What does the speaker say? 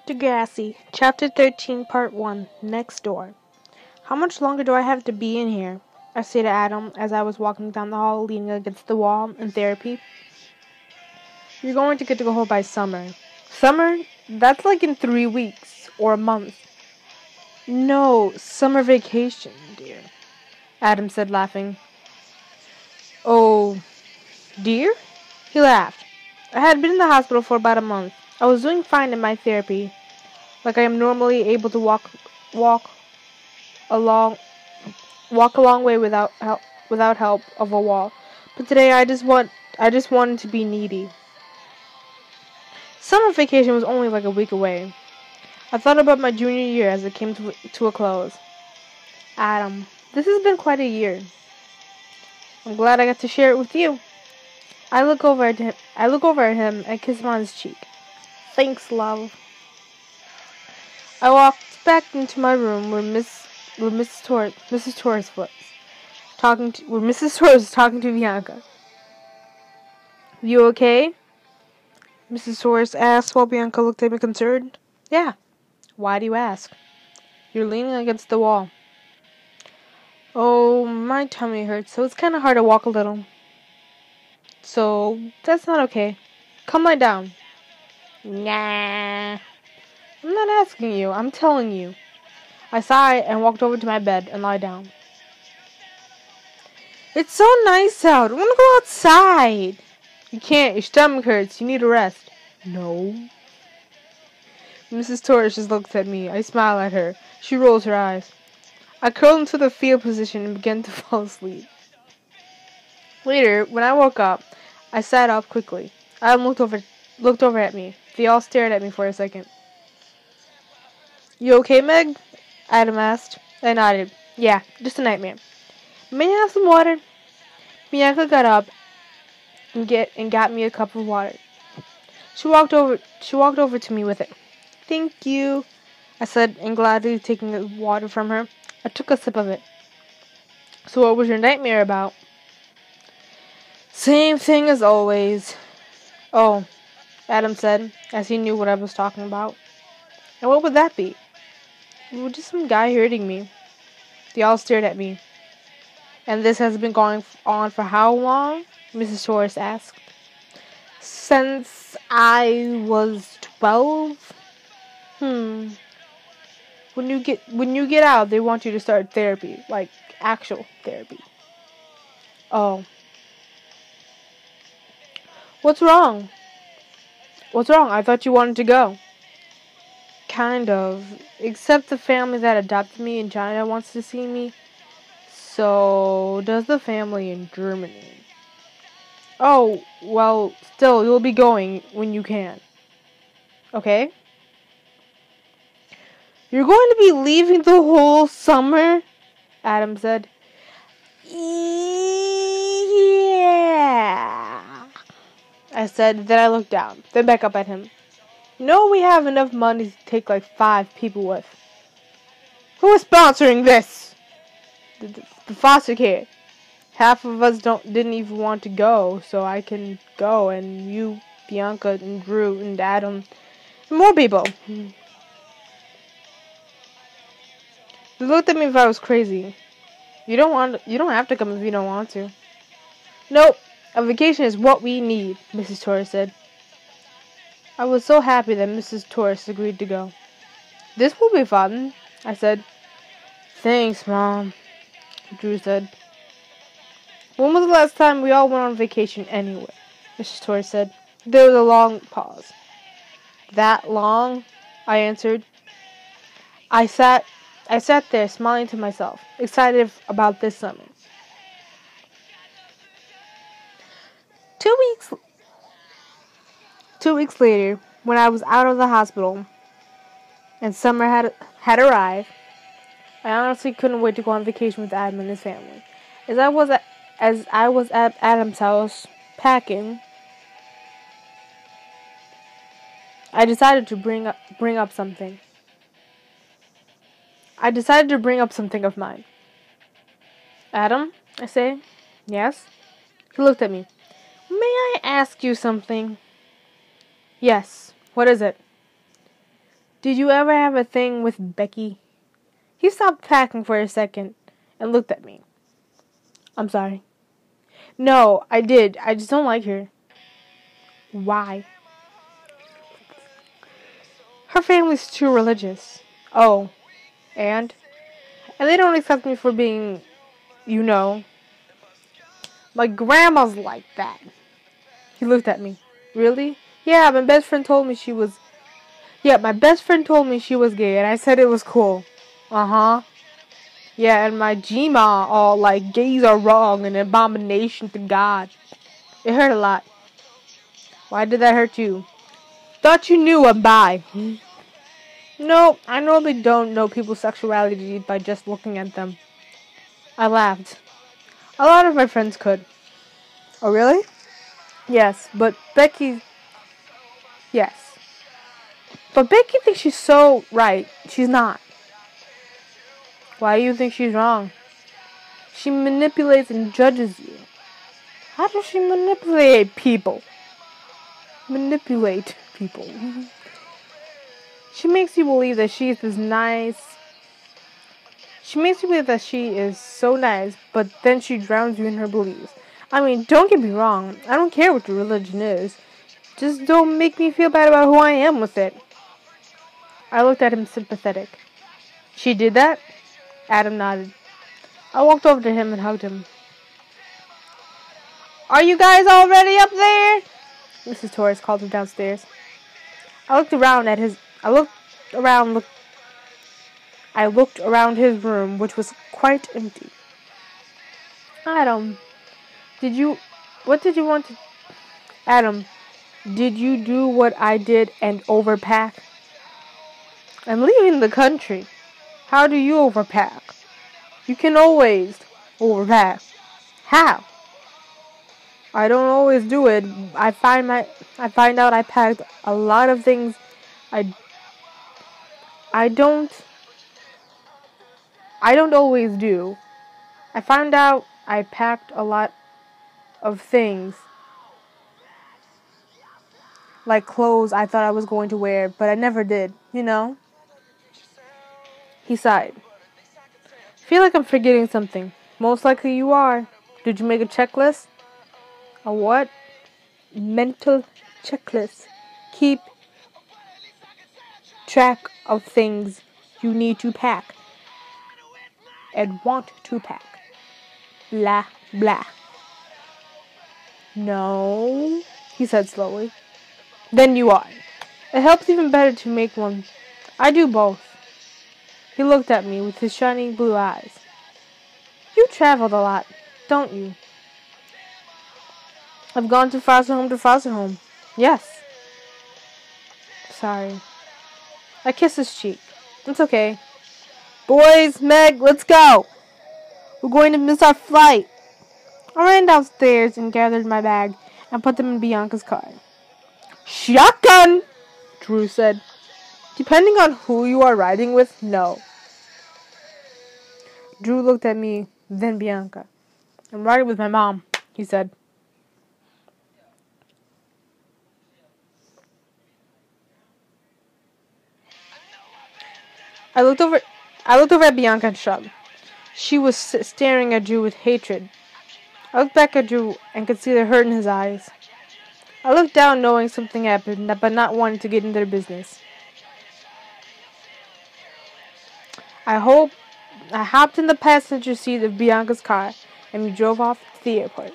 Degrassi, Chapter 13, Part 1, Next Door. How much longer do I have to be in here? I said to Adam as I was walking down the hall leaning against the wall in therapy. You're going to get to go home by summer. Summer? That's like in 3 weeks, or a month. No, summer vacation, dear, Adam said, laughing. Oh, dear? He laughed. I had been in the hospital for about a month. I was doing fine in my therapy, like I am normally able to walk a long way without help of a wall. But today I just wanted to be needy. Summer vacation was only like a week away. I thought about my junior year as it came to a close. Adam, this has been quite a year. I'm glad I got to share it with you. I look over at him and kiss him on his cheek. Thanks, love. I walked back into my room where Mrs. Torres was talking to Bianca. You okay? Mrs. Torres asked while Bianca looked at me concerned. Yeah. Why do you ask? You're leaning against the wall. Oh, my tummy hurts, so it's kind of hard to walk a little. So, that's not okay. Come lie down. Nah. I'm not asking you, I'm telling you. I sighed and walked over to my bed and lay down. It's so nice out. I want to go outside. You can't. Your stomach hurts. You need a rest. No. Mrs. Torres just looks at me. I smile at her. She rolls her eyes. I curled into the fetal position and began to fall asleep. Later, when I woke up, I sat up quickly. Adam looked over at me. They all stared at me for a second. You okay, Meg? Adam asked. I nodded. Yeah, just a nightmare. May I have some water? Bianca got up and got me a cup of water. She walked over to me with it. Thank you, I said, and gladly taking the water from her. I took a sip of it. So what was your nightmare about? Same thing as always. Oh, Adam said, as he knew what I was talking about. And what would that be? Well, just some guy hurting me. They all stared at me. And this has been going on for how long? Mrs. Torres asked. Since I was 12. When you get out, they want you to start therapy, like actual therapy. Oh. What's wrong? I thought you wanted to go. Kind of. Except the family that adopted me in China wants to see me. So does the family in Germany. Oh, well, still, you'll be going when you can. Okay? You're going to be leaving the whole summer? Adam said. Yeah. I said, then I looked down, then back up at him. No, we have enough money to take like 5 people with. Who is sponsoring this? The foster care. Half of us didn't even want to go, so I can go, and you, Bianca, and Drew, and Adam, and more people. They looked at me if I was crazy. You don't have to come if you don't want to. Nope, a vacation is what we need, Mrs. Torres said. I was so happy that Mrs. Torres agreed to go. This will be fun, I said. Thanks, Mom, Drew said. When was the last time we all went on vacation anyway? Mrs. Torres said. There was a long pause. That long? I answered. I sat there smiling to myself, excited about this summer. 2 weeks later, when I was out of the hospital and summer had arrived, I honestly couldn't wait to go on vacation with Adam and his family. As I was at Adam's house packing, I decided to bring up something. I decided to bring up something of mine. Adam, I say. Yes? He looked at me. May I ask you something? Yes. What is it? Did you ever have a thing with Becky? He stopped packing for a second and looked at me. I'm sorry. No, I did. I just don't like her. Why? Her family's too religious. Oh, and? And they don't accept me for being, you know. My grandma's like that. He looked at me. Really? Yeah, my best friend told me she was... Yeah, my best friend told me she was gay, and I said it was cool. Uh-huh. Yeah, and my Gma all like, gays are wrong and an abomination to God. It hurt a lot. Why did that hurt you? Thought you knew I'm bi. No, I normally don't know people's sexuality by just looking at them. I laughed. A lot of my friends could. Oh, really? Yes, but Becky... Yes. But Becky thinks she's so right. She's not. Why do you think she's wrong? She manipulates and judges you. How does she manipulate people? Manipulate people. She makes you believe that she is this nice... She makes you believe that she is so nice, but then she drowns you in her beliefs. I mean, don't get me wrong. I don't care what your religion is. Just don't make me feel bad about who I am with it. I looked at him sympathetic. She did that? Adam nodded. I walked over to him and hugged him. Are you guys already up there? Mrs. Torres called him downstairs. I looked around his room, which was quite empty. Adam, what did you want to... Adam, did you do what I did and overpack? I'm leaving the country. How do you overpack? You can always overpack. How? I don't always do it. I find out I packed a lot of things I don't always do. I found out I packed a lot of things, like clothes I thought I was going to wear, but I never did, you know? He sighed. Feel like I'm forgetting something. Most likely you are. Did you make a checklist? A what? Mental checklist. Keep track of things you need to pack and want to pack. Blah, blah. No, he said slowly. Then you are. It helps even better to make one. I do both. He looked at me with his shining blue eyes. You traveled a lot, don't you? I've gone to foster home. Yes. Sorry. I kissed his cheek. It's okay. Boys, Meg, let's go. We're going to miss our flight. I ran downstairs and gathered my bag and put them in Bianca's car. Shotgun, Drew said. Depending on who you are riding with, no. Drew looked at me, then Bianca. I'm riding with my mom, he said. I looked over at Bianca and shrugged. She was staring at Drew with hatred. I looked back at Drew and could see the hurt in his eyes. I looked down knowing something happened, but not wanting to get into their business. I hopped in the passenger seat of Bianca's car and we drove off to the airport.